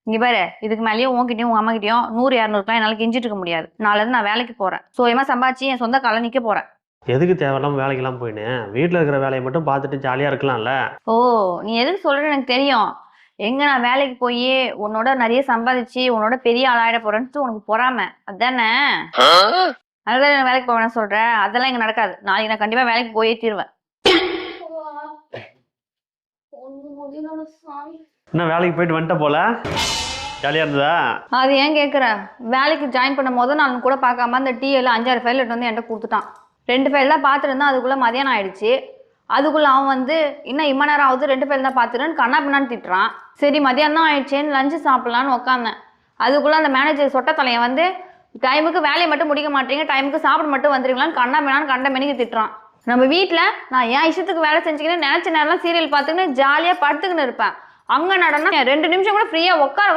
இங்க பாரு, இதுக்கு மேலேயும் உன்கிட்டயும் உங்க அம்மா கிட்டயும் 100 200 என்னால கெஞ்சிட்டு இருக்க முடியாது. நாளைல இருந்து நான் வேலைக்கு போறேன். சுயமா சம்பாதிச்சு என் சொந்த கால்ல நிக்க போறேன். எதுக்கு தேவையில்லாம வேலைக்கெல்லாம் போயின்னு வீட்டில் இருக்கிற வேலையை மட்டும் பார்த்துட்டு ஜாலியாக இருக்கலாம்ல. ஓ, நீ எதுக்கு சொல்றேன்னு எனக்கு தெரியும். எங்க நான் வேலைக்கு போய் உன்னோட நிறைய சம்பாதிச்சு உன்னோட பெரிய ஆளாயிட போறேன்ட்டு உனக்கு பொறாம அதானே? அதுதான் நான் வேலைக்கு போவேன்னு சொல்றேன். அதெல்லாம் இங்க நடக்காது. நாளைக்கு நான் கண்டிப்பா வேலைக்கு போயே தீருவேன். என்ன வேலைக்கு போயிட்டு வந்துட்ட போல, ஜாலியாக இருந்ததா? அது ஏன் கேட்குற? வேலைக்கு ஜாயின் பண்ண முதல் நாள் கூட பார்க்காம அந்த டிஎல் 5-6 ஃபைல் எடுத்து வந்து என்கிட்ட கொடுத்துட்டான். 2 ஃபைல் தான் பார்த்துருந்தான். அதுக்குள்ளே மதியானம் ஆயிடுச்சு. அதுக்குள்ளே அவன் வந்து இன்னும் இம்ம நேரம் ஆகுது 2 ஃபைல் தான் பார்த்துருன்னு கண்ணா பின்னான்னு திட்டுறான். சரி மதியானம் தான் ஆயிடுச்சேன்னு லஞ்சு சாப்பிட்லான்னு உட்காந்தேன். அதுக்குள்ளே அந்த மேனேஜர் சொட்ட தலையை வந்து டைமுக்கு வேலையை மட்டும் முடிக்க மாட்டீங்க, டைமுக்கு சாப்பிட மட்டும் வந்துருங்களான்னு கண்ணா பின்னான்னு கண்ட மெனிக்கு திட்டுறான். நம்ம வீட்டில் நான் என் இஷ்டத்துக்கு வேலை செஞ்சுக்கின்னு நினச்ச நேரம்லாம் சீரியல் பார்த்துக்கின்னு ஜாலியாக படுத்துக்கின்னு இருப்பேன். அங்கே நடனா 2 நிமிஷம் கூட ஃப்ரீயாக உட்கார